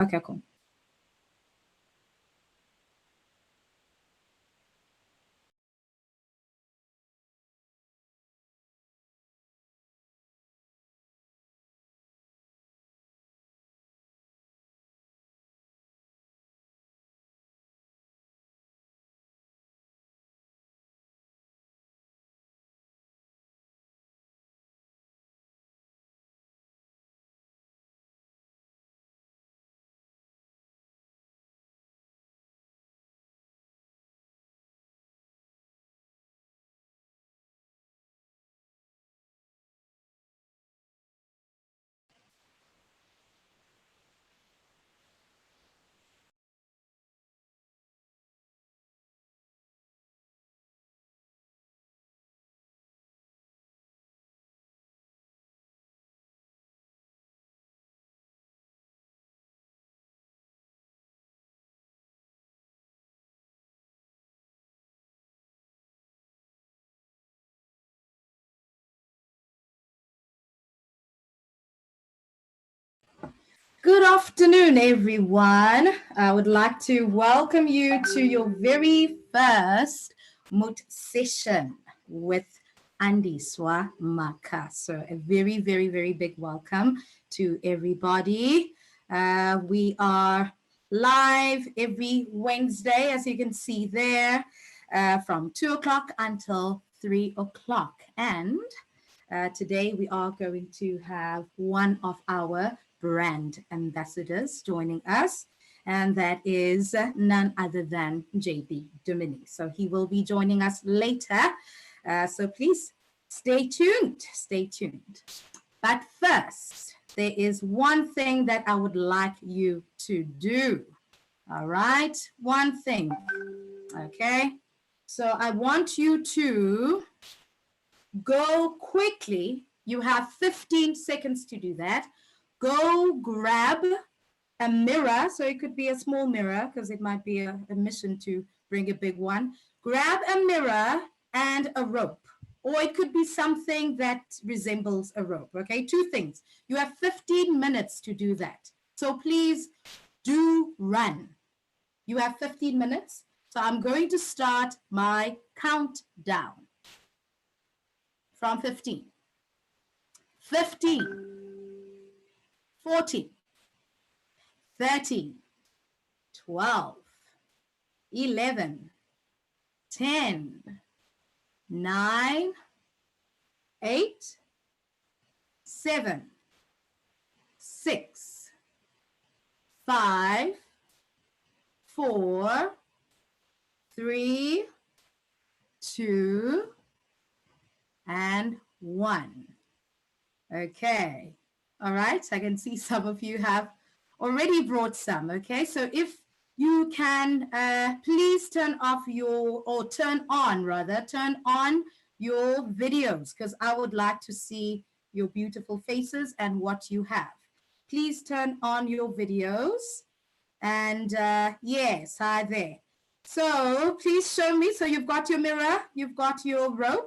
Okay, cool. Good afternoon, everyone. I would like to welcome you to your very first moot session with Andiswa Maka. So a very, very, very big welcome to everybody. We are live every Wednesday, as you can see there, from 2 o'clock until 3 o'clock. And today we are going to have one of our brand ambassadors joining us, and that is none other than JB Domini. So he will be joining us later. So please stay tuned, stay tuned. But first, there is one thing that I would like you to do. All right, one thing. Okay, so I want you to go quickly. You have 15 seconds to do that. Go grab a mirror. So it could be a small mirror because it might be a mission to bring a big one. Grab a mirror and a rope. Or it could be something that resembles a rope. Okay, two things. You have 15 minutes to do that. So please do run. You have 15 minutes. So I'm going to start my countdown from 15. 15, 14, 13, 12, 11, 10, 9, 8, 7, 6, 5, 4, 3, 2, and 1. Okay. All right. I can see some of you have already brought some. Okay. So if you can please turn on your videos, because I would like to see your beautiful faces and what you have. Please turn on your videos. And yes, hi there. So please show me. So you've got your mirror, you've got your rope.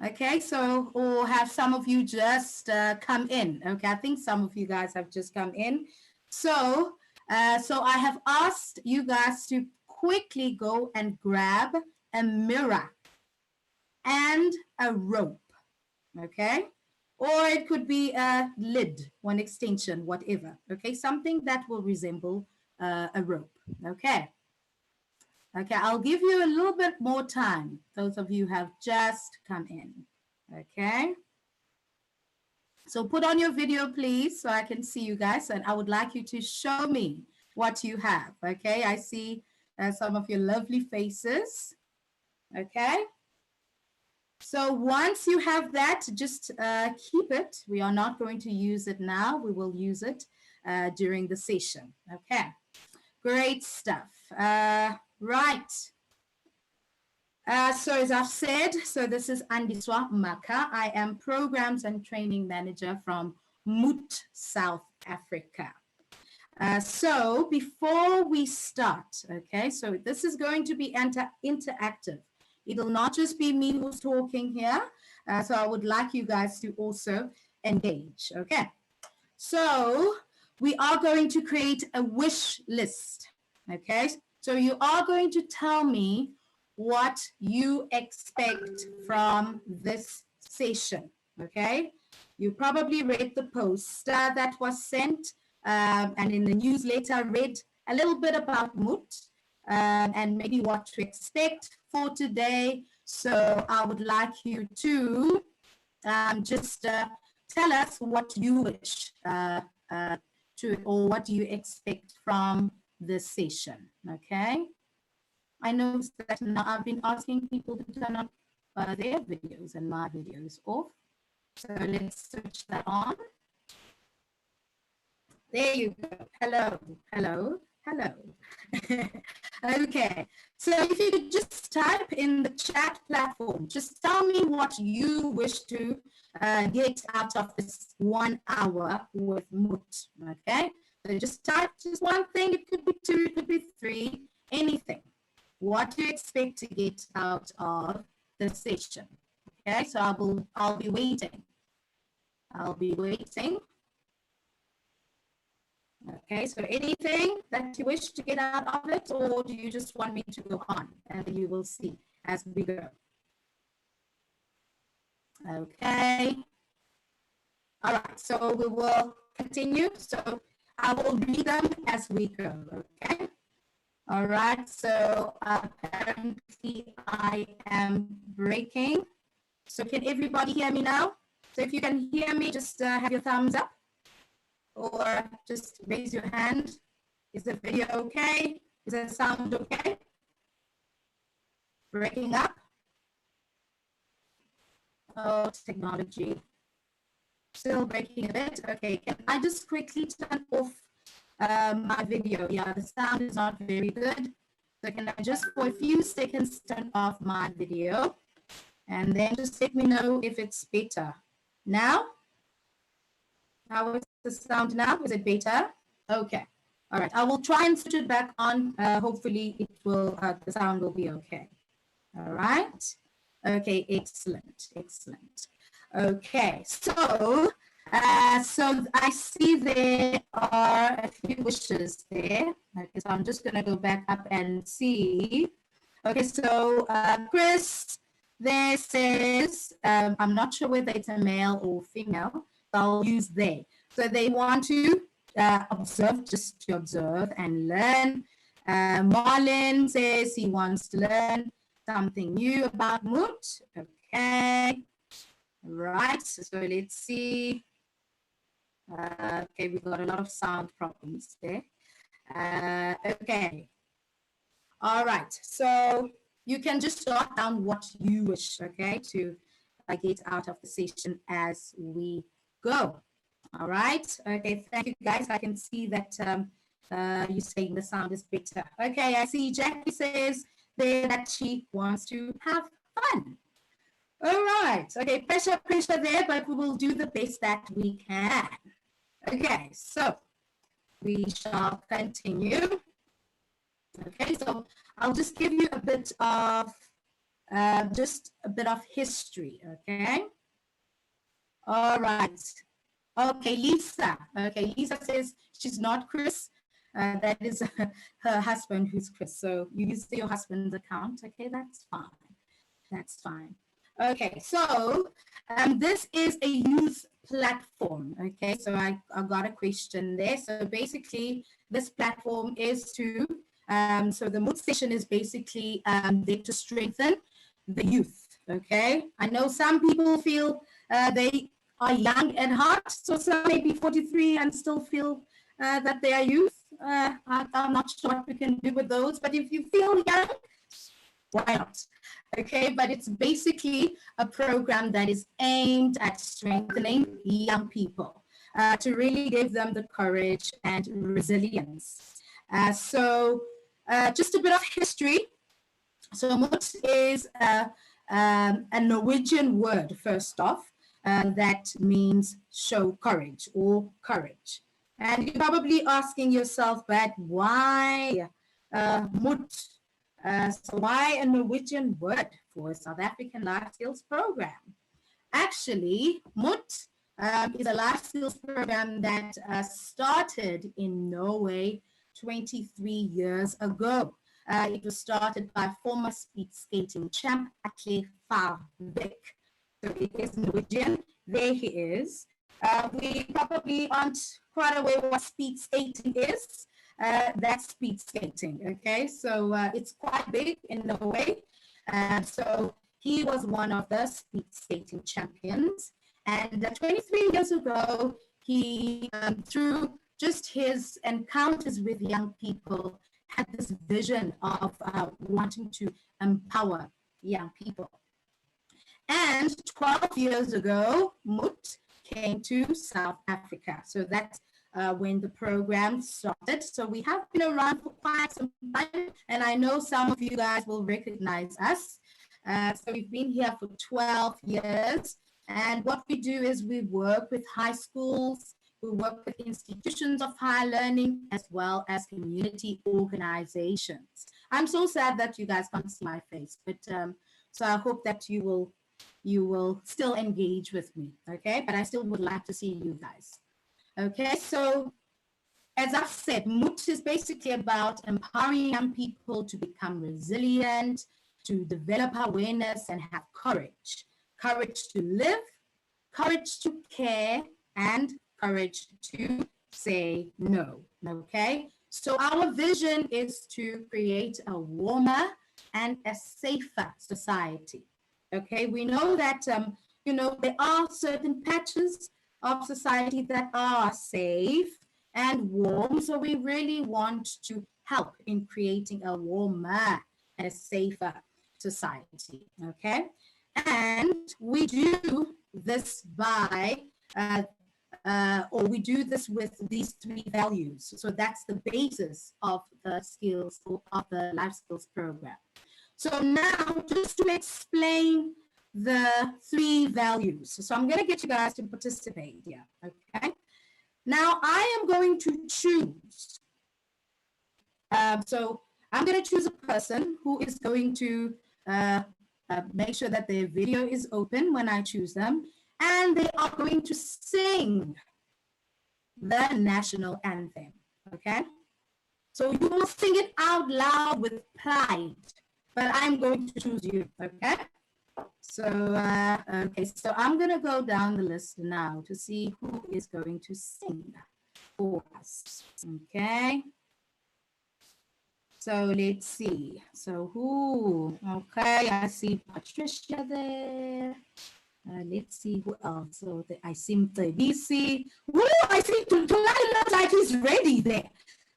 Okay, so, or have some of you just come in? Okay, I think some of you guys have just come in. So, so I have asked you guys to quickly go and grab a mirror and a rope, okay? Or it could be a lid, one extension, whatever, okay? Something that will resemble a rope, okay? Okay, I'll give you a little bit more time. Those of you who have just come in. Okay. So put on your video, please, so I can see you guys. And I would like you to show me what you have. Okay, I see some of your lovely faces. Okay. So once you have that, just keep it. We are not going to use it now. We will use it during the session. Okay. Great stuff. Right. So as I've said, so this is Andiswa Maka. I am Programs and Training Manager from Moot, South Africa. So before we start, okay, so this is going to be interactive. It'll not just be me who's talking here. So I would like you guys to also engage, okay? So we are going to create a wish list. Okay, so you are going to tell me what you expect from this session. Okay, you probably read the poster that was sent, and in the newsletter read a little bit about Moot, and maybe what to expect for today. So I would like you to just tell us what you wish to, or what do you expect from this session. Okay, I know that now I've been asking people to turn on their videos and my videos off. So let's switch that on. There you go. Hello, hello, hello. Okay, so if you could just type in the chat platform, just tell me what you wish to get out of this 1 hour with Moot. Okay, so just type just one thing. It could be two, it could be three, anything. What do you expect to get out of the session? Okay, so I'll be waiting. I'll be waiting. Okay, so anything that you wish to get out of it, or do you just want me to go on and you will see as we go? Okay. All right, so we will continue. So I will read them as we go, okay? All right, so apparently I am breaking. So can everybody hear me now? So if you can hear me, just have your thumbs up or just raise your hand. Is the video okay? Is the sound okay? Breaking up? Oh, technology. Still breaking a bit. Okay, can I just quickly turn off my video? Yeah, the sound is not very good. So can I just for a few seconds turn off my video and then just let me know if it's better. Now? How is the sound now? Is it better? Okay. All right. I will try and switch it back on. Hopefully it will, the sound will be okay. All right. Okay. Excellent. Excellent. Okay. So I see there are a few wishes there. Okay. So I'm just going to go back up and see. Okay. So Chris there says, I'm not sure whether it's a male or female. I'll use they. So they want to observe, just to observe and learn. Marlon says he wants to learn something new about Moot. Okay. Right. So let's see. Okay, we've got a lot of sound problems there. Okay. All right. So you can just jot down what you wish, okay, to get out of the session as we go. All right. Okay. Thank you, guys. I can see that you're saying the sound is better. Okay. I see Jackie says there that she wants to have fun. All right. Okay. Pressure there, but we will do the best that we can. Okay. So we shall continue. Okay. So I'll just give you a bit of history. Okay. All right. Okay, Lisa. Okay, Lisa says she's not Chris. That is her husband who's Chris. So you use your husband's account. Okay, that's fine. That's fine. Okay, so this is a youth platform. Okay, so I got a question there. So basically, this platform is to, so the mood session is basically there to strengthen the youth. Okay, I know some people feel they are young at heart, so some may be 43 and still feel that they are youth. I'm not sure what we can do with those, but if you feel young, why not? Okay, but it's basically a program that is aimed at strengthening young people to really give them the courage and resilience. So just a bit of history. So Mut is a Norwegian word, first off, that means show courage or courage. And you're probably asking yourself, but why Mut? So why a Norwegian word for a South African life skills program? Actually, Mut is a life skills program that started in Norway 23 years ago. It was started by former speed skating champ Atle Farvik. So it is Norwegian. There he is. We probably aren't quite aware what speed skating is. That's speed skating, okay? So it's quite big in Norway. So he was one of the speed skating champions. And 23 years ago, he, through just his encounters with young people, had this vision of wanting to empower young people. And 12 years ago, Mut came to South Africa. So that's when the program started. So we have been around for quite some time, and I know some of you guys will recognize us. So we've been here for 12 years. And what we do is we work with high schools, we work with institutions of higher learning, as well as community organizations. I'm so sad that you guys can't see my face, but so I hope that you will still engage with me, okay? But I still would like to see you guys. Okay, so as I've said, MOOT is basically about empowering young people to become resilient, to develop awareness and have courage. Courage to live, courage to care, and courage to say no, okay? So our vision is to create a warmer and a safer society, okay? We know that, you know, there are certain patches of society that are safe and warm, so we really want to help in creating a warmer and a safer society, okay? And we do this by, or we do this with these three values. So that's the basis of the skills, of the life skills program. So now, just to explain the three values. So I'm going to get you guys to participate here, okay? Now, I am going to choose. So I'm going to choose a person who is going to make sure that their video is open when I choose them, and they are going to sing the national anthem, okay? So you will sing it out loud with pride, but I'm going to choose you, okay? So, okay, so I'm gonna go down the list now to see who is going to sing for us, okay? So let's see. So who? Okay, I see Patricia there. Let's see who else. So I see Mtebisi. Woo! I see Tulani looks like he's ready there.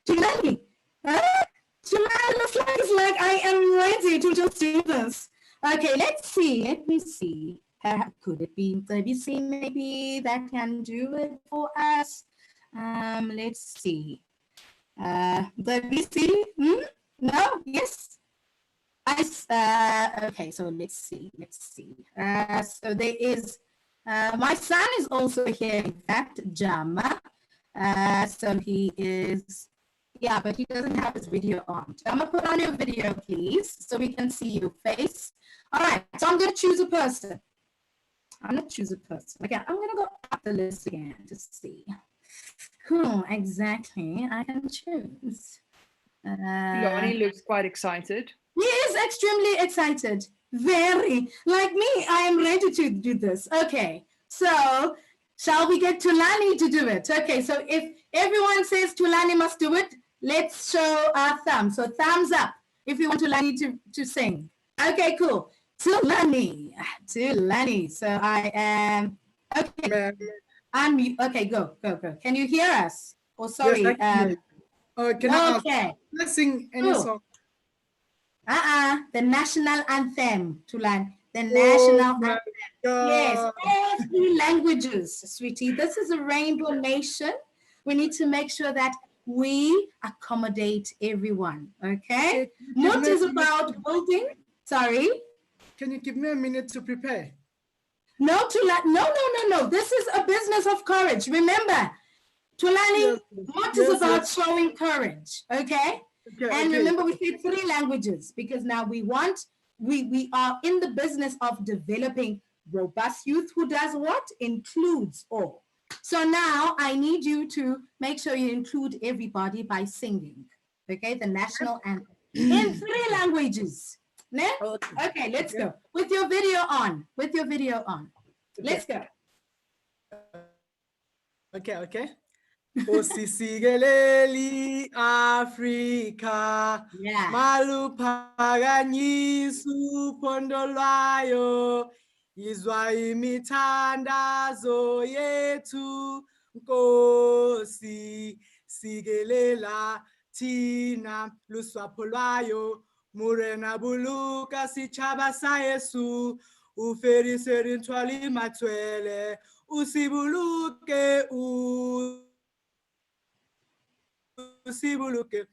Tulani. Tulani looks like I am ready to just do this. Okay, let's see. Let me see. Could it be Mtebisi maybe that can do it for us? Let's see. Mtebisi? No? Yes? Okay, so let's see. So there is, my son is also here, in fact, Jama. So he is, yeah, but he doesn't have his video on. Jama, put on your video, please, so we can see your face. All right, so I'm going to choose a person. Okay, I'm going to go up the list again to see who exactly I can choose. Lonnie looks quite excited. He is extremely excited. Very. Like me, I am ready to do this. Okay, so shall we get Tulani to do it? Okay, so if everyone says Tulani must do it, let's show our thumb. So thumbs up if you want Tulani to sing. Okay, cool. Tulani. So I am, okay. Unmute. Okay, go. Can you hear us? Oh, sorry. Yes, can I ask? Let's sing any song. The national anthem, Tulan. The national anthem. Yes, all three languages, sweetie. This is a rainbow nation. We need to make sure that we accommodate everyone. Okay? What is about building? Sorry. Can you give me a minute to prepare? No, Tulan. No. This is a business of courage. Remember, Tulani, what is about showing courage? Okay? And remember, we said three languages because now we are in the business of developing Robust youth who does what? Includes all. So now I need you to make sure you include everybody by singing, okay? The national anthem in 3 languages. Ne? Okay, let's go. With your video on. With your video on. Let's go. Okay. Osisikeleli Afrika, maluphakanyiswa uphondo lwayo, izwa imithandazo yethu, Nkosi sikelela thina lusapho lwayo, murena buluka sichaba sa Yesu, uferiseri ntwali mathwele, usibuluke sibuluke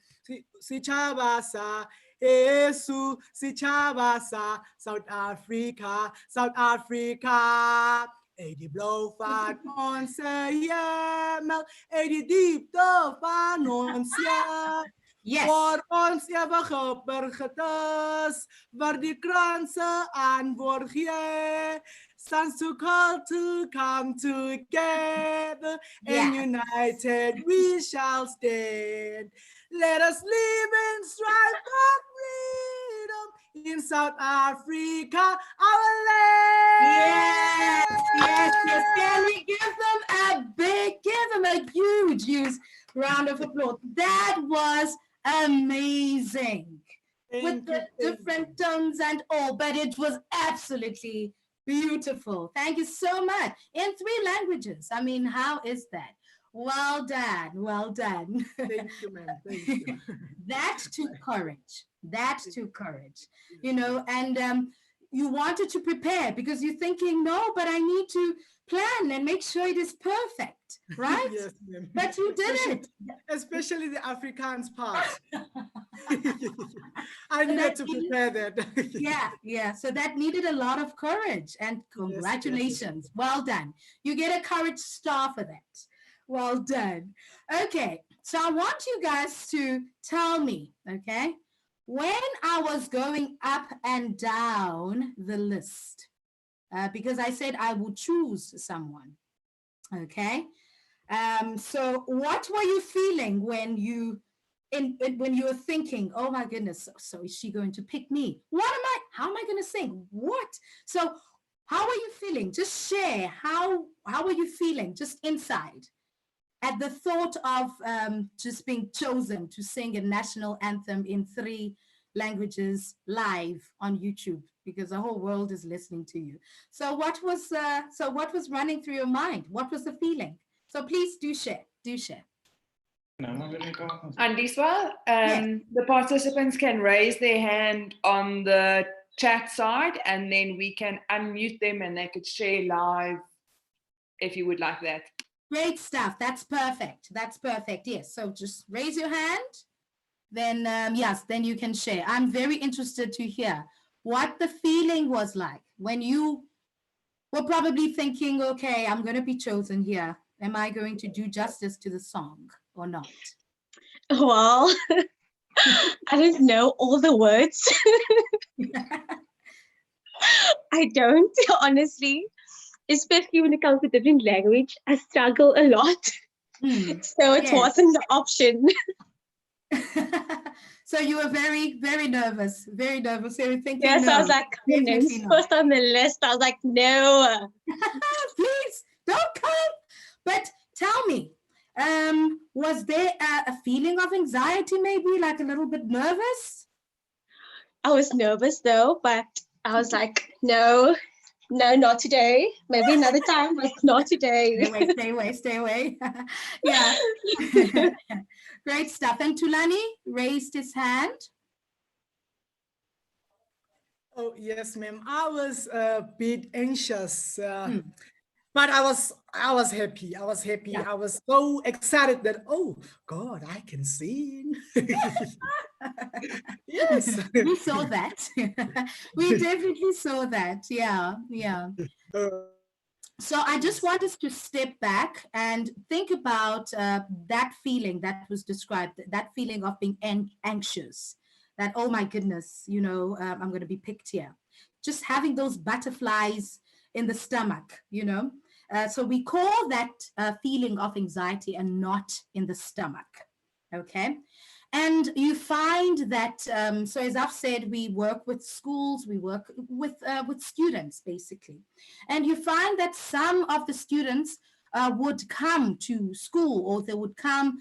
sichabasa Yesu sichabasa South Africa 80 blow van onze hemel 80 diepte van ons voor ons eeuwige burgers waar die kranse aan word gee. Sons to call to come together and united we shall stand. Let us live and strive for freedom in South Africa, our land. Yes. Can we give them a huge round of applause? That was amazing. With the different tones and all, but it was absolutely beautiful. Thank you so much. In 3 languages. I mean, how is that? Well done. Well done. Thank you, ma'am. Thank you. That took courage. That took courage. You know, and you wanted to prepare because you're thinking, no, but I need to plan and make sure it is perfect, right? Yes, ma'am. But you did it. Especially the Afrikaans part. I needed to prepare that. Yeah. So that needed a lot of courage, and congratulations. Yes. Well done. You get a courage star for that. Well done. Okay. So I want you guys to tell me, okay, when I was going up and down the list, because I said I would choose someone, okay? So what were you feeling when you were thinking, oh my goodness, so is she going to pick me? How am I going to sing? What? So how are you feeling? Just share. How are you feeling just inside at the thought of just being chosen to sing a national anthem in 3 languages live on YouTube, because the whole world is listening to you. So what was running through your mind? What was the feeling? So please do share. Andiswa, the participants can raise their hand on the chat side, and then we can unmute them and they could share live if you would like that. Great stuff. That's perfect. Yes. So just raise your hand. Then, then you can share. I'm very interested to hear what the feeling was like when you were probably thinking, okay, I'm going to be chosen here. Am I going to do justice to the song or not? Well, I don't know all the words. I don't, honestly. Especially when it comes to different language, I struggle a lot. So it wasn't the option. So you were very, very nervous. So you were thinking, yes, no, I was like, first on the list, I was like, no. Please, don't come. But tell me, was there a feeling of anxiety, maybe like a little bit nervous? I was nervous though, but I was like, no, not today. Maybe another time, but not today. Stay away. Yeah. Great stuff. And Tulani raised his hand. Oh, yes, ma'am. I was a bit anxious, but I was happy. I was happy. Yeah. I was so excited that, oh, God, I can sing. Yes. We saw that. We definitely saw that. Yeah. So I just want us to step back and think about that feeling that was described, that feeling of being anxious, that, oh my goodness, I'm going to be picked here. Just having those butterflies in the stomach, so we call that feeling of anxiety a knot in the stomach. Okay. And you find that, so as I've said, we work with schools, we work with students, basically. And you find that some of the students would come to school, or they would come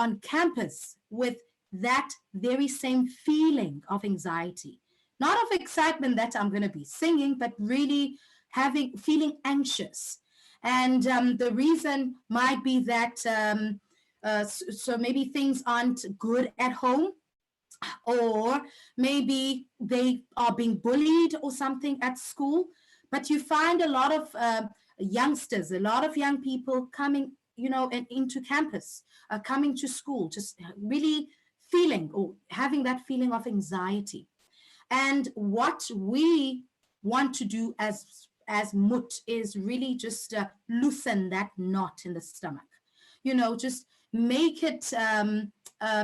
on campus with that very same feeling of anxiety. Not of excitement that I'm going to be singing, but really feeling anxious. And the reason might be that so maybe things aren't good at home, or maybe they are being bullied or something at school. But you find a lot of youngsters, a lot of young people coming, into campus, coming to school, just really feeling or having that feeling of anxiety. And what we want to do as Mut is really just loosen that knot in the stomach. Just make it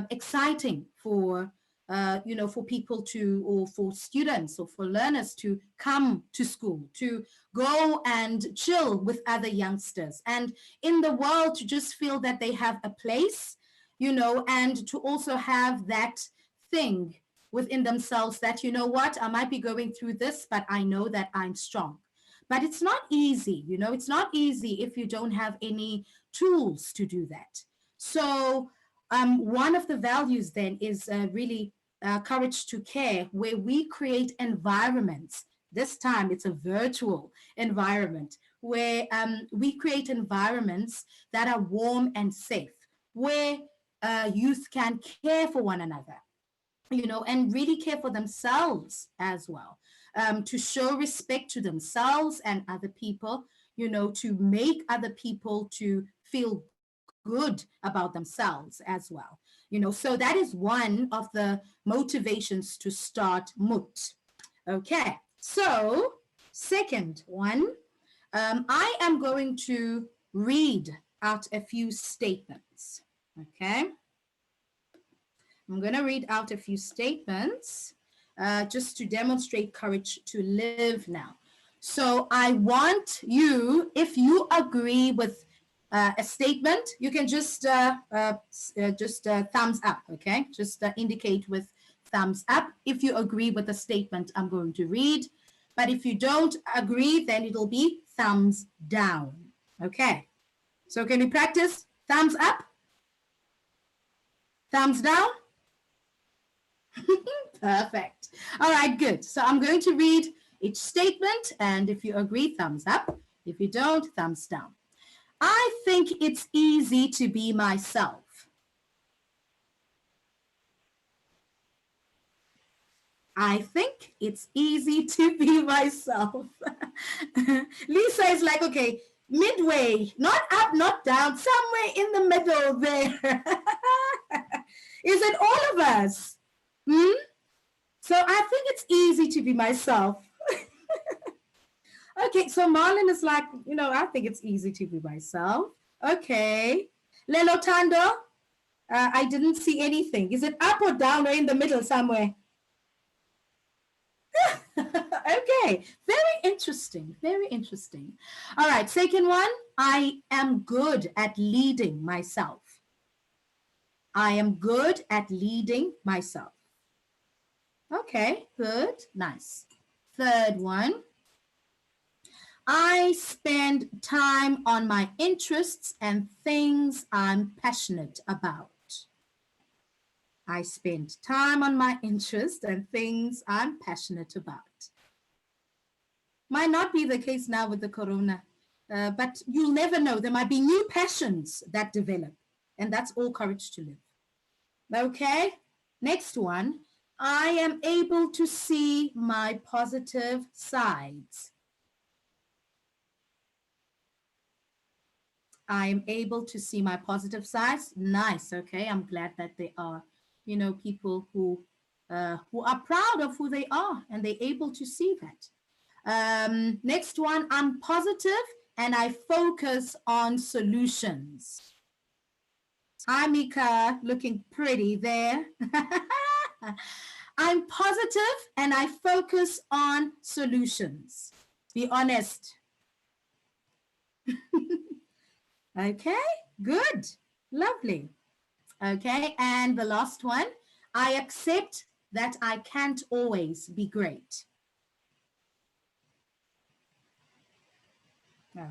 exciting for for people to, or for students or for learners to come to school, to go and chill with other youngsters, and in the world to just feel that they have a place, and to also have that thing within themselves that, what, I might be going through this, but I know that I'm strong. But it's not easy, it's not easy if you don't have any tools to do that. So one of the values then is really Courage to Care, where we create environments. This time it's a virtual environment where we create environments that are warm and safe, where youth can care for one another, and really care for themselves as well, to show respect to themselves and other people, to make other people to feel good about themselves as well. So that is one of the motivations to start Mut. Okay, so second one, I am going to read out a few statements. Okay. I'm going to read out a few statements just to demonstrate courage to live now. So I want you, if you agree with a statement, you can just thumbs up, okay? Just indicate with thumbs up if you agree with the statement I'm going to read. But if you don't agree, then it'll be thumbs down, okay? So can we practice thumbs up? Thumbs down? Perfect. All right, good. So I'm going to read each statement, and if you agree, thumbs up. If you don't, thumbs down. I think it's easy to be myself. I think it's easy to be myself. Lisa is like, okay, midway, not up, not down, somewhere in the middle there. Is it all of us? So I think it's easy to be myself. Okay, so Marlon is like, I think it's easy to be myself. Okay. Lelo Tando, I didn't see anything. Is it up or down or in the middle somewhere? Okay, very interesting, very interesting. All right, second one, I am good at leading myself. I am good at leading myself. Okay, good, nice. Third one, I spend time on my interests and things I'm passionate about. I spend time on my interests and things I'm passionate about. Might not be the case now with the corona, but you'll never know. There might be new passions that develop, and that's all courage to live. Okay, next one. I am able to see my positive sides. I am able to see my positive sides. Nice. Okay, I'm glad that they are, people who are proud of who they are, and they're able to see that. Next one, I'm positive and I focus on solutions. Hi, Mika, looking pretty there. I'm positive and I focus on solutions. Be honest. Okay, good. Lovely. Okay, and the last one, I accept that I can't always be great.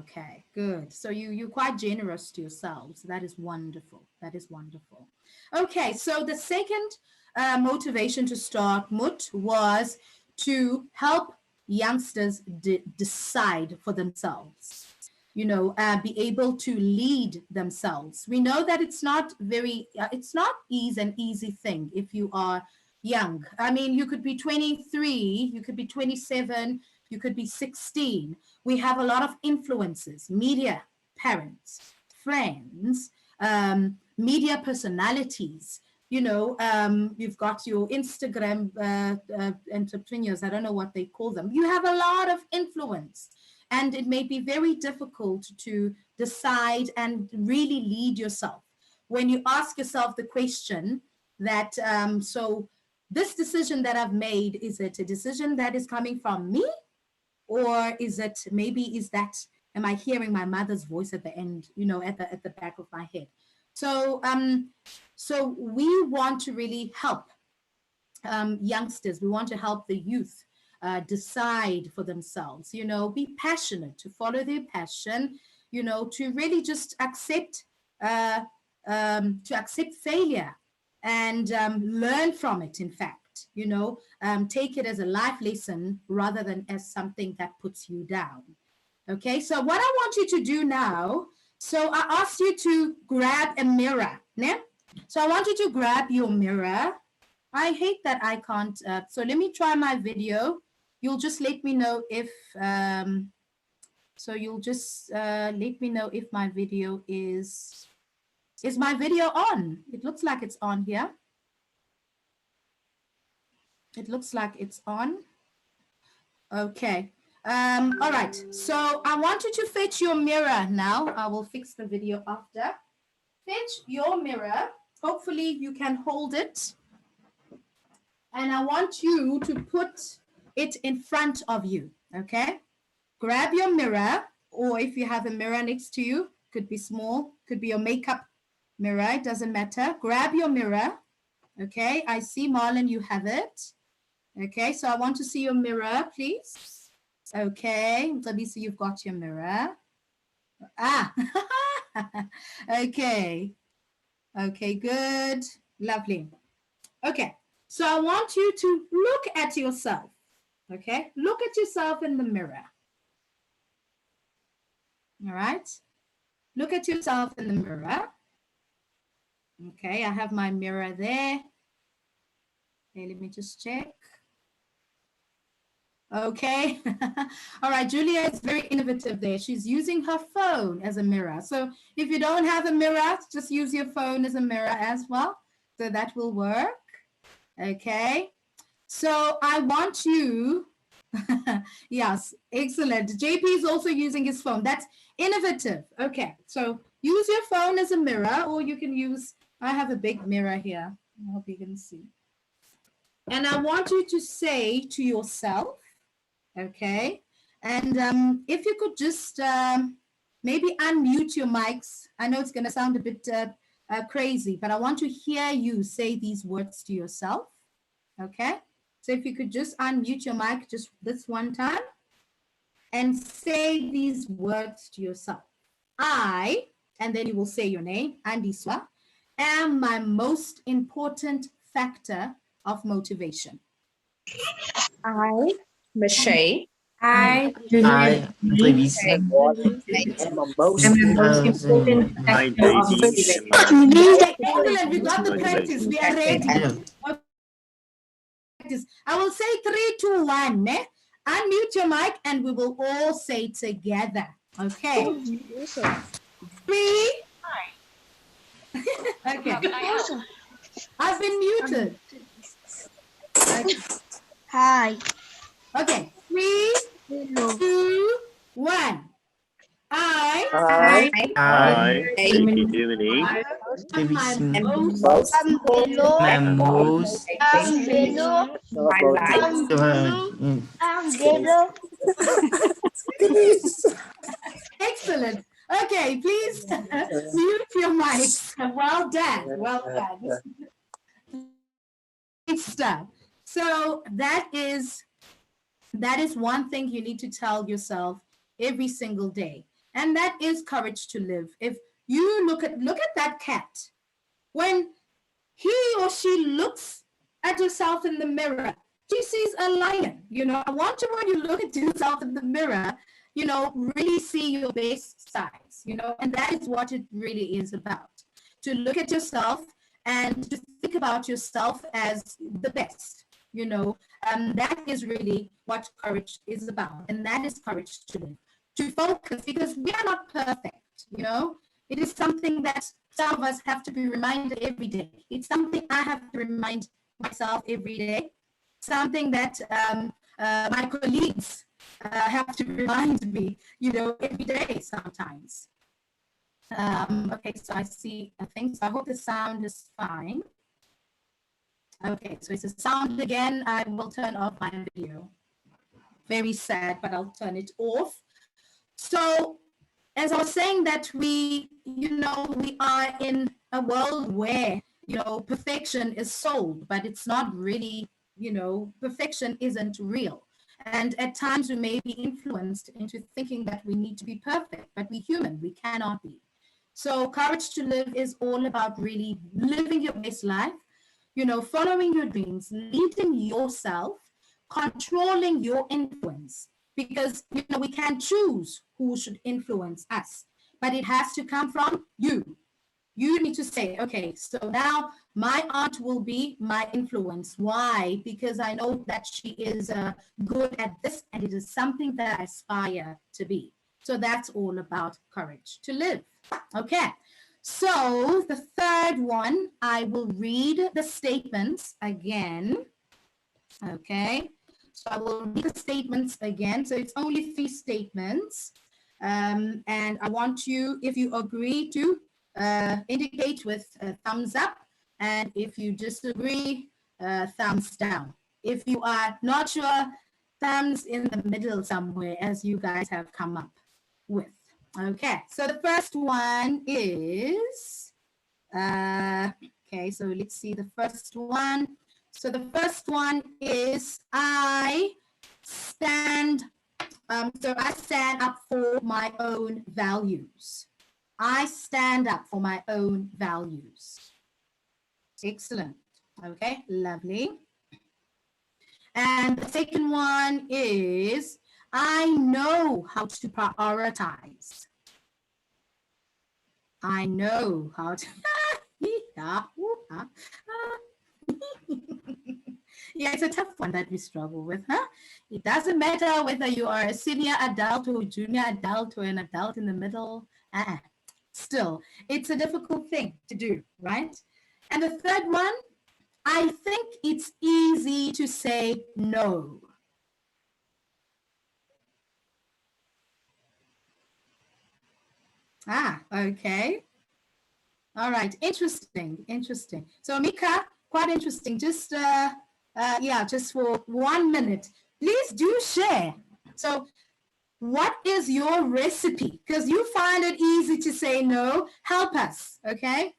Okay, good. So you're quite generous to yourselves. That is wonderful. That is wonderful. Okay, so the second motivation to start MUT was to help youngsters decide for themselves. You know, be able to lead themselves. We know that it's not it's not an easy thing if you are young. I mean, you could be 23, you could be 27, you could be 16. We have a lot of influences, media, parents, friends, media personalities. You know, you've got your Instagram entrepreneurs. I don't know what they call them. You have a lot of influence. And it may be very difficult to decide and really lead yourself. When you ask yourself the question that, so this decision that I've made, is it a decision that is coming from me? Or is it, maybe is that, am I hearing my mother's voice at the end, you know, at the back of my head? So, so we want to really help youngsters. We want to help the youth decide for themselves, you know, be passionate, to follow their passion, you know, to really just accept failure and learn from it, in fact, you know, take it as a life lesson rather than as something that puts you down. Okay, so what I want you to do now, so I asked you to grab a mirror, né? So I want you to grab your mirror. I hate that I can't, so let me try my video. You'll just let me know if, so you'll just let me know if my video is my video on? It looks like it's on here. It looks like it's on. Okay. All right. So I want you to fetch your mirror now. I will fix the video after. Fetch your mirror. Hopefully you can hold it. And I want you to put it in front of you, okay? Grab your mirror, or if you have a mirror next to you, could be small, could be your makeup mirror, it doesn't matter. Grab your mirror, okay? I see, Marlon, you have it. Okay, so I want to see your mirror, please. Okay, let me see, you've got your mirror. Ah, okay. Okay, good, lovely. Okay. So I want you to look at yourself, okay? Look at yourself in the mirror. All right? Look at yourself in the mirror. Okay, I have my mirror there. Okay, let me just check. Okay. All right, Julia is very innovative there. She's using her phone as a mirror. So if you don't have a mirror, just use your phone as a mirror as well. So that will work. Okay. So I want you, yes, excellent. JP is also using his phone. That's innovative. Okay, so use your phone as a mirror, or you can use, I have a big mirror here. I hope you can see. And I want you to say to yourself, okay, and if you could just maybe unmute your mics. I know it's going to sound a bit crazy, but I want to hear you say these words to yourself, okay? So if you could just unmute your mic just this one time and say these words to yourself. I, and then you will say your name, Andiswa, am my most important factor of motivation. I, Michelle. I, I, Davis, am the most important factor of motivation. Excellent, we got the practice, we are ready. yeah. I will say 3, 2, 1. Ne? Unmute your mic and we will all say together. Okay. 3. Okay. I've been muted. Okay. Hi. Okay. 3, 2, 1. I Davis, my most my most Excellent. Okay, please mute your mics. Well done. Well done. Great stuff. So that is one thing you need to tell yourself every single day, and that is courage to live. If you look at that cat, when he or she looks at yourself in the mirror, she sees a lion. I want you, when you look at yourself in the mirror, really see your best sides, and that is what it really is about. To look at yourself and to think about yourself as the best, that is really what courage is about. And that is courage to live, to focus, because we are not perfect, It is something that some of us have to be reminded every day. It's something I have to remind myself every day. Something that my colleagues have to remind me, every day sometimes. Okay, so I think, so I hope the sound is fine. Okay, so it's a sound again. I will turn off my video. Very sad, but I'll turn it off. So, as I was saying, that we are in a world where, perfection is sold, but it's not really, perfection isn't real. And at times we may be influenced into thinking that we need to be perfect, but we're human, we cannot be. So courage to live is all about really living your best life, following your dreams, leading yourself, controlling your influence, because we can choose who should influence us, but it has to come from you. You need to say, okay, so now my aunt will be my influence. Why? Because I know that she is good at this, and it is something that I aspire to be. So that's all about courage to live. Okay. So the third one, I will read the statements again. Okay. So I will read the statements again. So it's only 3 statements. And I want you, if you agree, to indicate with a thumbs up. And if you disagree, thumbs down. If you are not sure, thumbs in the middle somewhere, as you guys have come up with. Okay, so the first one is, okay, so let's see the first one. So the first one is, I stand up for my own values. I stand up for my own values. Excellent. Okay, lovely. And the second one is, I know how to prioritize. I know how to. Yeah, it's a tough one that we struggle with, huh? It doesn't matter whether you are a senior adult or junior adult or an adult in the middle. Still, it's a difficult thing to do, right? And the third one, I think it's easy to say no. Okay. All right, interesting. So Mika, quite interesting. Just just for 1 minute, please do share. So what is your recipe? Because you find it easy to say no. Help us, okay?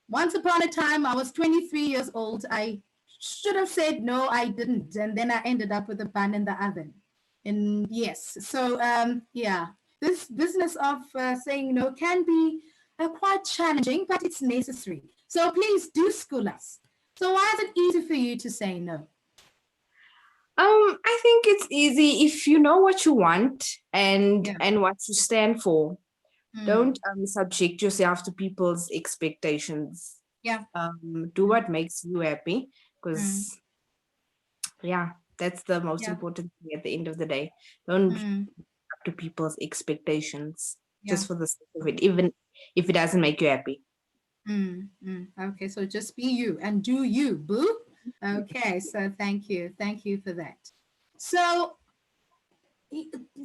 Once upon a time, I was 23 years old. I should have said no, I didn't. And then I ended up with a bun in the oven. And yes, so this business of saying no can be quite challenging, but it's necessary. So please do school us. So why is it easy for you to say no? I think it's easy if you know what you want and what you stand for. Don't subject yourself to people's expectations. Do what makes you happy, because that's the most important thing at the end of the day. Don't be up to people's expectations just for the sake of it, even if it doesn't make you happy. Okay, so just be you and do you, boo. Okay, so thank you for that. So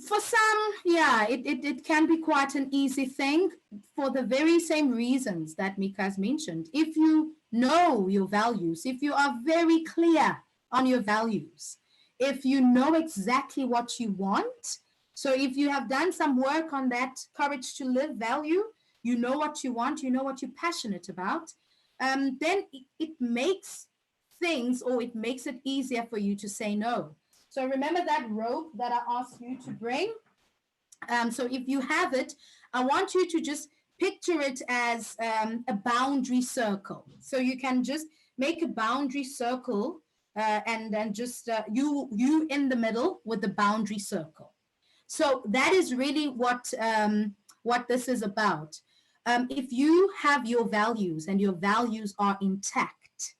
for some, it can be quite an easy thing for the very same reasons that Mika has mentioned. If you know your values, if you are very clear on your values, if you know exactly what you want, So if you have done some work on that courage to live value, you know what you want, you know what you're passionate about, then it makes things, or it makes it easier for you to say no. So remember that rope that I asked you to bring? So if you have it, I want you to just picture it as a boundary circle. So you can just make a boundary circle, and then just you in the middle with the boundary circle. So that is really what this is about. If you have your values and your values are intact,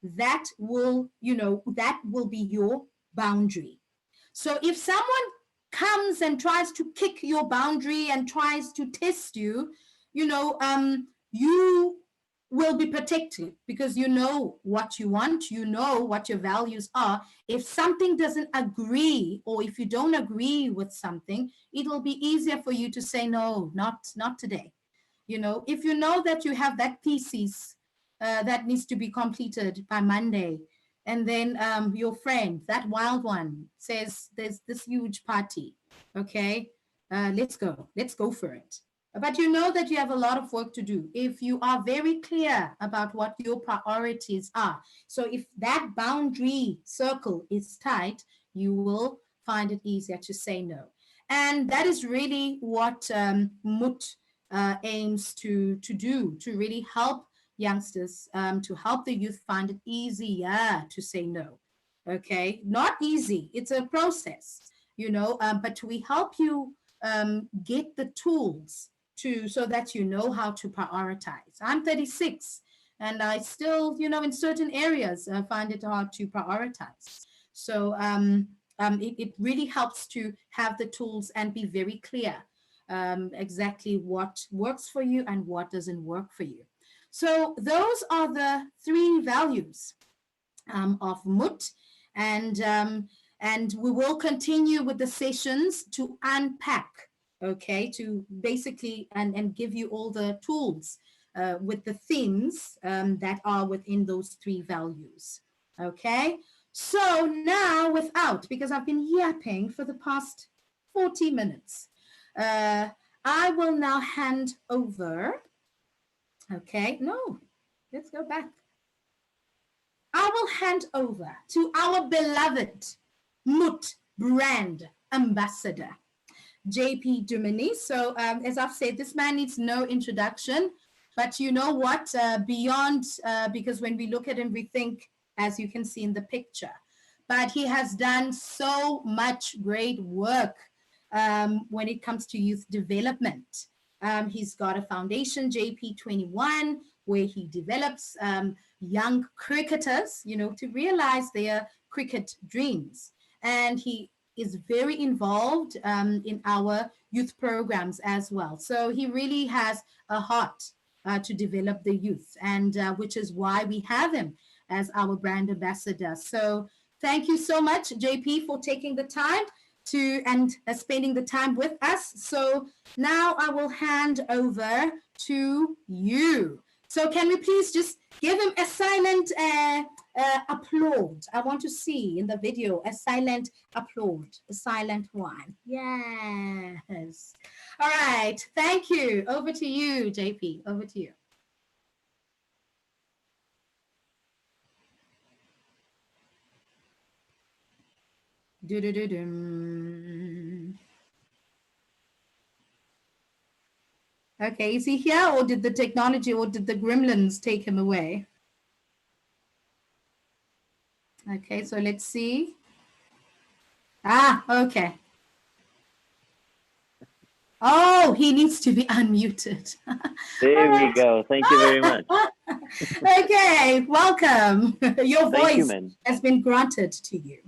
that will, that will be your boundary. So if someone comes and tries to kick your boundary and tries to test you, you will be protected because you know what you want, you know what your values are. If something doesn't agree, or if you don't agree with something, it will be easier for you to say no, not today. If you know that you have that thesis that needs to be completed by Monday, and then your friend, that wild one, says there's this huge party, okay, let's go for it. But you know that you have a lot of work to do. If you are very clear about what your priorities are, so if that boundary circle is tight, you will find it easier to say no. And that is really what Mut aims to do, to really help youngsters, to help the youth find it easier to say no. Okay, not easy, it's a process, but we help you get the tools so that you know how to prioritize. I'm 36 and I still, in certain areas, find it hard to prioritize. So it really helps to have the tools and be very clear exactly what works for you and what doesn't work for you. So those are the 3 values of Mut, and we will continue with the sessions to unpack, okay, to basically and give you all the tools with the themes that are within those 3 values. Okay, so now because I've been yapping for the past 40 minutes, I will now hand over. Okay, no, let's go back. I will hand over to our beloved Mut brand ambassador, JP Dumini. So as I've said, this man needs no introduction, but you know what, beyond, because when we look at him, we think, as you can see in the picture, but he has done so much great work when it comes to youth development. He's got a foundation, JP21, where he develops young cricketers, to realize their cricket dreams. And he is very involved in our youth programs as well. So he really has a heart to develop the youth, and which is why we have him as our brand ambassador. So thank you so much, JP, for taking the time and spending the time with us. So now I will hand over to you. So can we please just give him a silent applaud? I want to see in the video a silent applaud, a silent one. Yes. All right. Thank you. Over to you, JP. Over to you. Do-do-do-dum. Okay, is he here, or did the technology, or did the gremlins take him away? Okay, so let's see. Okay. Oh, he needs to be unmuted. There we go. Thank you very much. Okay, welcome. Your voice Thank you, has been granted to you.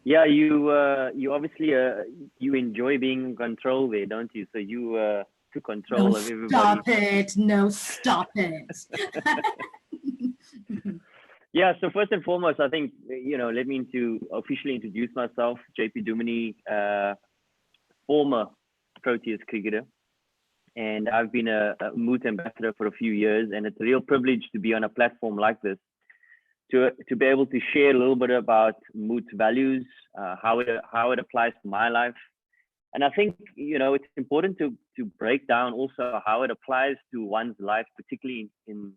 Yeah, you obviously you enjoy being in control there, don't you? So you took control of everybody. Stop it. No, stop it. Yeah, so first and foremost, I think, let me officially introduce myself, JP Dumini, former Proteas cricketer. And I've been a Mut ambassador for a few years, and it's a real privilege to be on a platform like this to be able to share a little bit about Moot's values, how it applies to my life. And I think, it's important to break down also how it applies to one's life, particularly in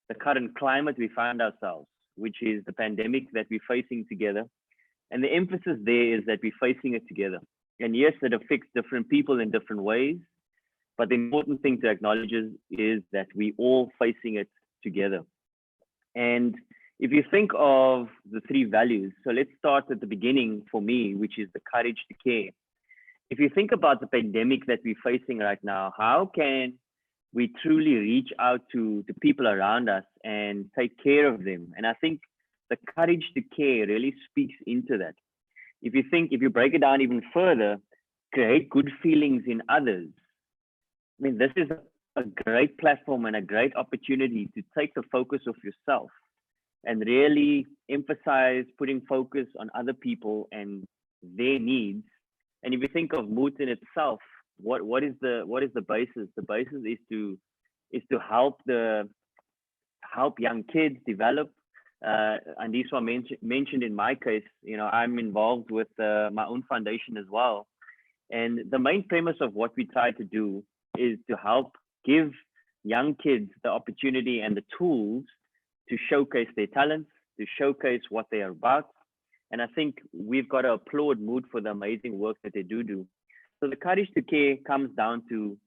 the current climate we find ourselves, which is the pandemic that we're facing together. And the emphasis there is that we're facing it together. And yes, it affects different people in different ways, but the important thing to acknowledge is that we all facing it together. And if you think of the three values, so let's start at the beginning for me, which is the courage to care. If you think about the pandemic that we're facing right now, how can we truly reach out to the people around us and take care of them? And I think the courage to care really speaks into that. If you break it down even further, create good feelings in others. I mean, this is a great platform and a great opportunity to take the focus of yourself and really emphasize putting focus on other people and their needs. And if you think of Moot in itself, what is the basis? The basis is to help young kids develop. And this one mentioned in my case, I'm involved with my own foundation as well. And the main premise of what we try to do is to help give young kids the opportunity and the tools to showcase their talents, to showcase what they are about. And I think we've got to applaud Mood for the amazing work that they do. So the courage to care comes down to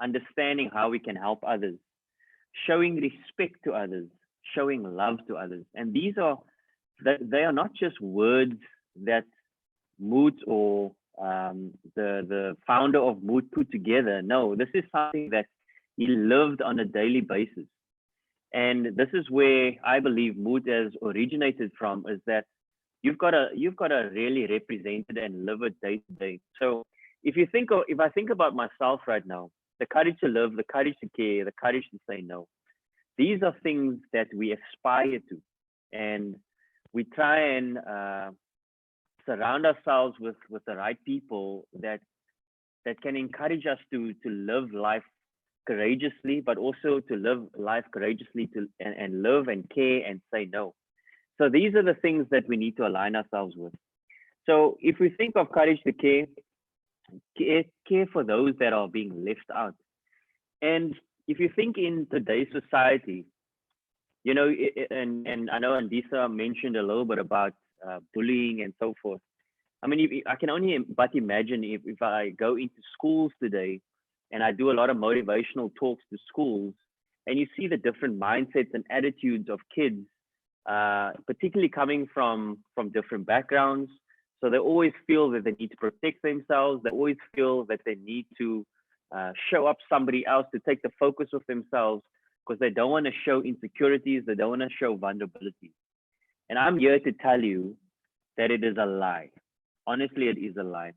understanding how we can help others, showing respect to others, showing love to others. And they are not just words that Mood or the founder of Mood put together. No, this is something that he lived on a daily basis. And this is where I believe Mood has originated from, is that you've got to really represent it and live it day to day. So if I think about myself right now, the courage to live, the courage to care, the courage to say no, these are things that we aspire to, and we try and surround ourselves with the right people that can encourage us to live life courageously, but also to live life courageously and live and care and say no. So these are the things that we need to align ourselves with. So if we think of courage to care for those that are being left out. And if you think in today's society, and I know Andisa mentioned a little bit about bullying and so forth. I mean, I can only but imagine if I go into schools today and I do a lot of motivational talks to schools, and you see the different mindsets and attitudes of kids, particularly coming from different backgrounds. So they always feel that they need to protect themselves. They always feel that they need to show up somebody else, to take the focus of themselves, because they don't want to show insecurities. They don't want to show vulnerability. And I'm here to tell you that it is a lie. Honestly, it is a lie.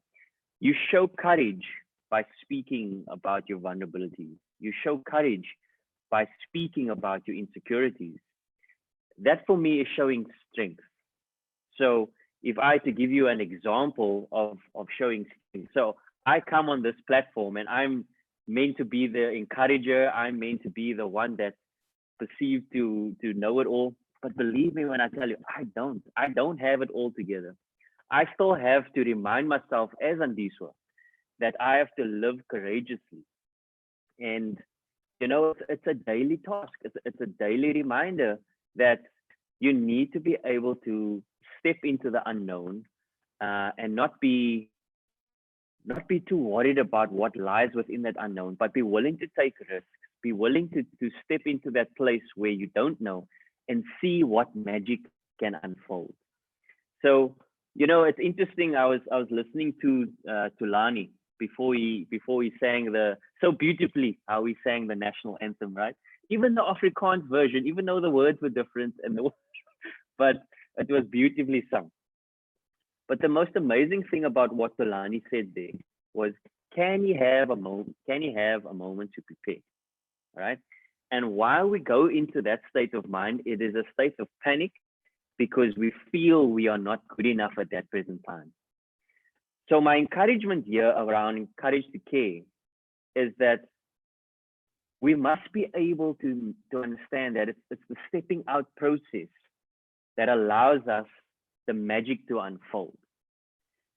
You show courage by speaking about your vulnerabilities. You show courage by speaking about your insecurities. That for me is showing strength. So if I had to give you an example of showing strength, so I come on this platform and I'm meant to be the encourager. I'm meant to be the one that's perceived to know it all. But believe me when I tell you, I don't have it all together. I still have to remind myself as Andiswa that I have to live courageously. And, it's a daily task. It's a daily reminder that you need to be able to step into the unknown and not be too worried about what lies within that unknown, but be willing to take risks, be willing to step into that place where you don't know and see what magic can unfold. So, it's interesting. I was listening to Lani before he sang so beautifully how he sang the national anthem, right? Even the Afrikaans version, even though the words were different but it was beautifully sung. But the most amazing thing about what Tolani said there was, can he have a moment to prepare? Right? And while we go into that state of mind, it is a state of panic because we feel we are not good enough at that present time. So my encouragement here around courage to care is that we must be able to understand that it's the stepping out process that allows us the magic to unfold.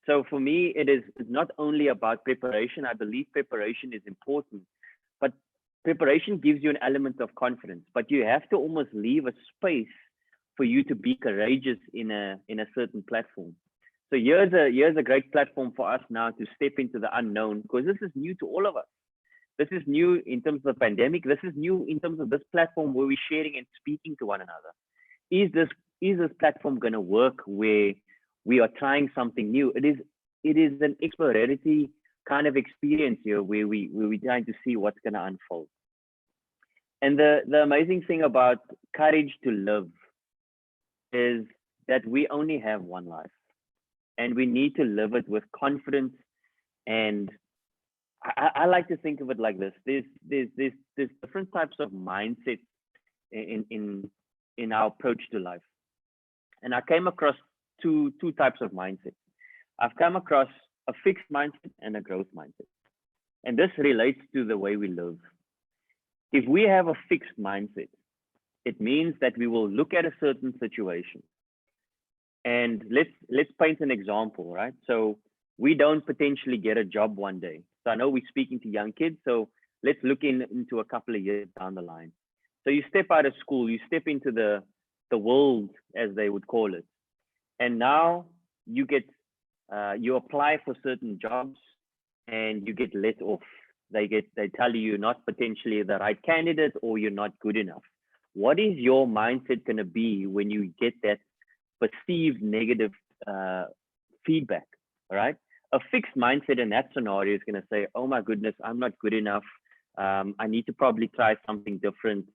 So for me, it is not only about preparation. I believe preparation is important, but preparation gives you an element of confidence, but you have to almost leave a space for you to be courageous in a certain platform. So here's a great platform for us now to step into the unknown, because this is new to all of us. This is new in terms of the pandemic. This is new in terms of this platform where we're sharing and speaking to one another. Is this platform going to work where we are trying something new? It is an exploratory kind of experience here where we're trying to see what's going to unfold. And the amazing thing about courage to live is that we only have one life, and we need to live it with confidence. And I like to think of it like this: there's different types of mindsets in our approach to life, and I came across two types of mindsets. I've come across a fixed mindset and a growth mindset, and this relates to the way we live. If we have a fixed mindset, it means that we will look at a certain situation, and let's paint an example, right? So we don't potentially get a job one day. So I know we're speaking to young kids, so let's look into a couple of years down the line. So you step out of school, you step into the world, as they would call it, and now you you apply for certain jobs and you get let off. They tell you you're not potentially the right candidate, or you're not good enough. What is your mindset going to be when you get that perceived negative feedback, right? A fixed mindset in that scenario is going to say, oh my goodness, I'm not good enough. I need to probably try something different.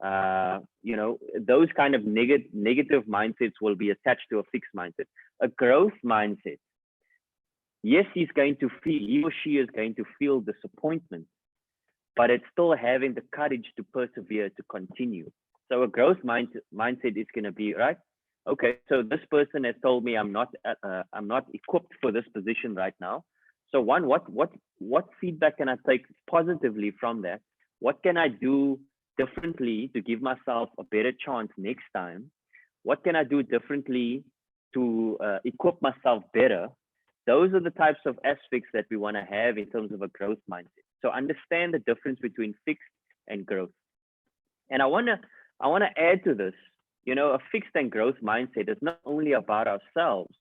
Those kind of negative mindsets will be attached to a fixed mindset. A growth mindset, yes, he or she is going to feel disappointment, but it's still having the courage to persevere, to continue. So a growth mindset is going to be, right, okay, so this person has told me I'm not equipped for this position right now. So what feedback can I take positively from that? What can I do differently to give myself a better chance next time? What can I do differently to equip myself better? Those are the types of aspects that we want to have in terms of a growth mindset. So understand the difference between fixed and growth. And I want to add to this, a fixed and growth mindset is not only about ourselves,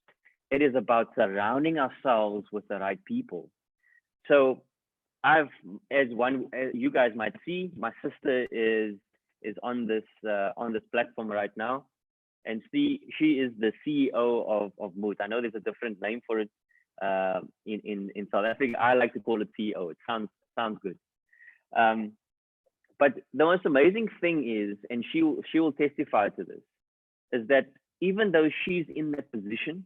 it is about surrounding ourselves with the right people. So as you guys might see, my sister is on this platform right now, and she is the CEO of Moot. I know there's a different name for it in South Africa. I like to call it CEO. It sounds good. But the most amazing thing is, and she will testify to this, is that even though she's in that position,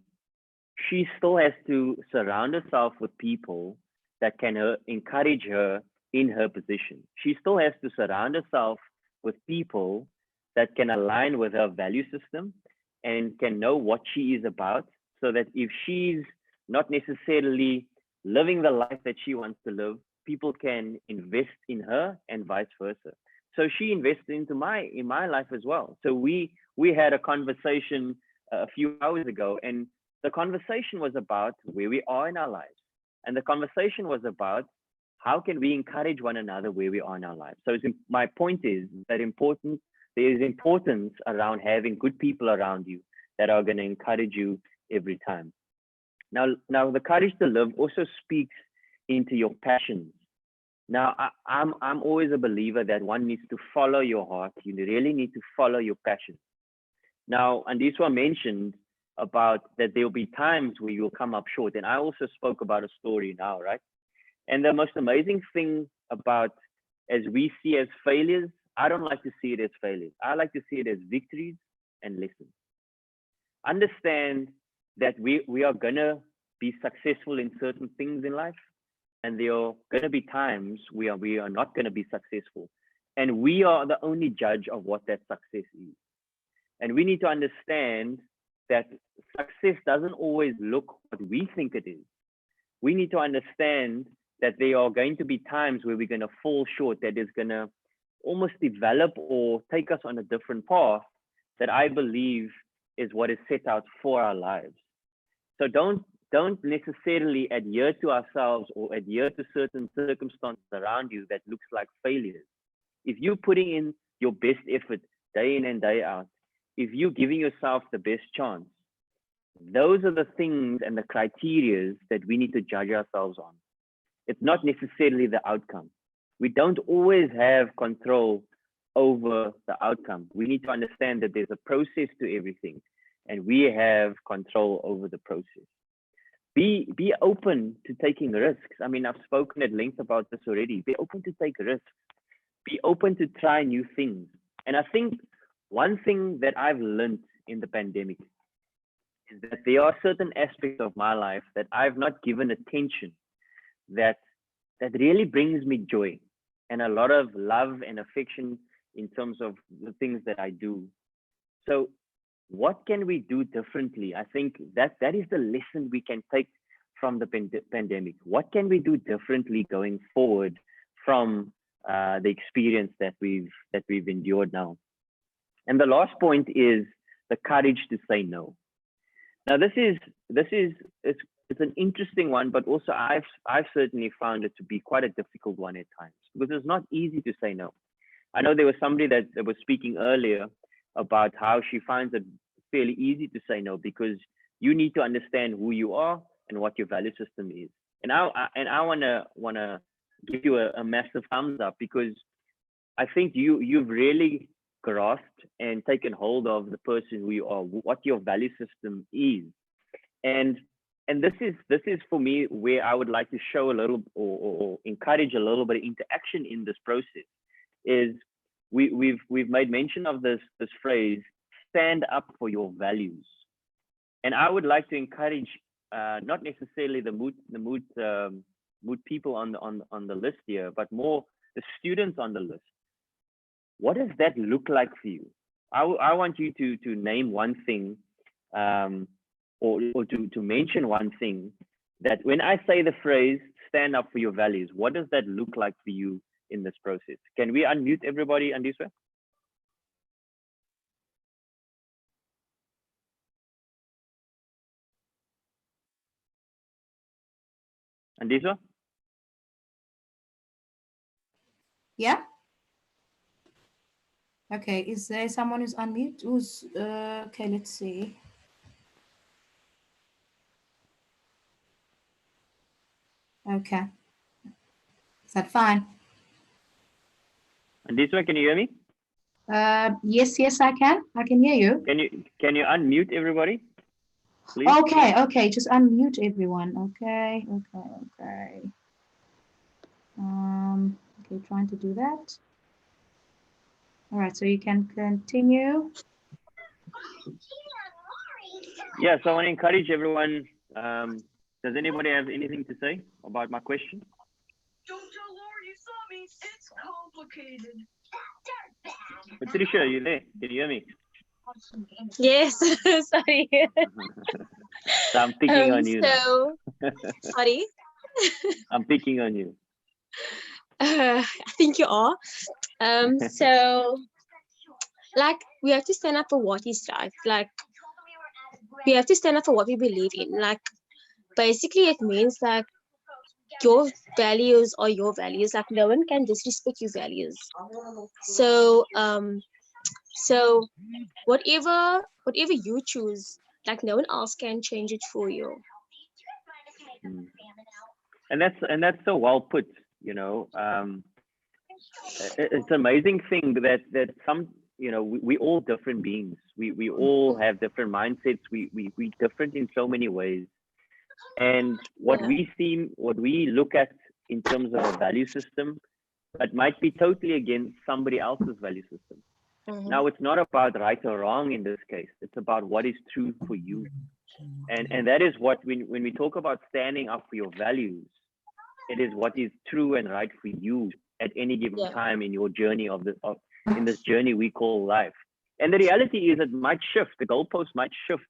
she still has to surround herself with people that can encourage her in her position. She still has to surround herself with people that can align with her value system and can know what she is about, so that if she's not necessarily living the life that she wants to live, people can invest in her and vice versa. So she invested in my life as well. So we had a conversation a few hours ago, and the conversation was about where we are in our lives. And the conversation was about how can we encourage one another where we are in our lives. So my point is that there is importance around having good people around you that are going to encourage you every time. Now the courage to live also speaks into your passions. Now, I'm always a believer that one needs to follow your heart. You really need to follow your passion. Now, Andiswa mentioned about that there will be times where you'll come up short. And I also spoke about a story now, right? And the most amazing thing about, as we see as failures, I don't like to see it as failures. I like to see it as victories and lessons. Understand that we are going to be successful in certain things in life. And there are going to be times we are not going to be successful. And we are the only judge of what that success is. And we need to understand that success doesn't always look what we think it is. We need to understand that there are going to be times where we're going to fall short, that is going to almost develop or take us on a different path that I believe is what is set out for our lives. So don't necessarily adhere to ourselves or adhere to certain circumstances around you that looks like failures. If you're putting in your best effort day in and day out, if you're giving yourself the best chance, those are the things and the criteria that we need to judge ourselves on. It's not necessarily the outcome. We don't always have control over the outcome. We need to understand that there's a process to everything, and we have control over the process. Be open to taking risks. I mean, I've spoken at length about this already. Be open to take risks. Be open to try new things. And I think one thing that I've learned in the pandemic is that there are certain aspects of my life that I've not given attention that really brings me joy and a lot of love and affection in terms of the things that I do. So what can we do differently? I think that is the lesson we can take from the pandemic. What can we do differently going forward from the experience that we've endured now? And the last point is the courage to say no. Now this is it's an interesting one, but also I've certainly found it to be quite a difficult one at times, because it's not easy to say no. I know there was somebody that was speaking earlier about how she finds it fairly easy to say no, because you need to understand who you are and what your value system is. And I wanna give you a massive thumbs up, because I think you've really grasped and taken hold of the person who you are, what your value system is. And this is for me where I would like to show a little or encourage a little bit of interaction in this process. Is we've made mention of this phrase, stand up for your values. And I would like to encourage not necessarily the mood people on the list here, but more the students on the list. What does that look like for you? I want you to name one thing, or to mention one thing that when I say the phrase stand up for your values, what does that look like for you in this process? Can we unmute everybody, Andiswa? Andiswa? Yeah. Okay, is there someone who's unmute? Who's okay, let's see. Okay. Is that fine? Andiswa, can you hear me? Yes, I can. I can hear you. Can you unmute everybody, please? Okay, just unmute everyone. Okay. Okay, trying to do that. All right, so you can continue. Yeah, so I want to encourage everyone. Does anybody have anything to say about my question? Don't tell Laura you saw me. It's complicated. Patricia, are you there? Can you hear me? Yes, sorry. So I'm picking on you now. Sorry. I'm picking on you. I think you are. So, like, we have to stand up for what is right. Like, we have to stand up for what we believe in. Like, basically, it means like your values are your values. Like, no one can disrespect your values. So, so whatever you choose, like, no one else can change it for you. And that's so well put. You know, it's an amazing thing that some, you know, we all different beings. We all have different mindsets. We different in so many ways. And what we look at in terms of a value system, that might be totally against somebody else's value system. Now, it's not about right or wrong in this case. It's about what is true for you. And that is what, when we talk about standing up for your values, it is what is true and right for you at any given time in your journey in this journey we call life. And the reality is it might shift. The goalpost might shift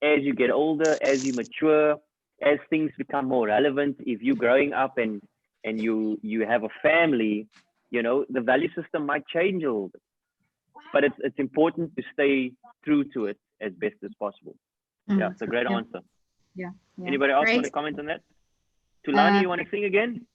as you get older, as you mature, as things become more relevant. If you're growing up and you have a family, you know, the value system might change a little bit. But it's important to stay true to it as best as possible. Yeah, it's a great answer. Yeah. Anybody else want to Great. comment on that? Tulani, you want to sing again?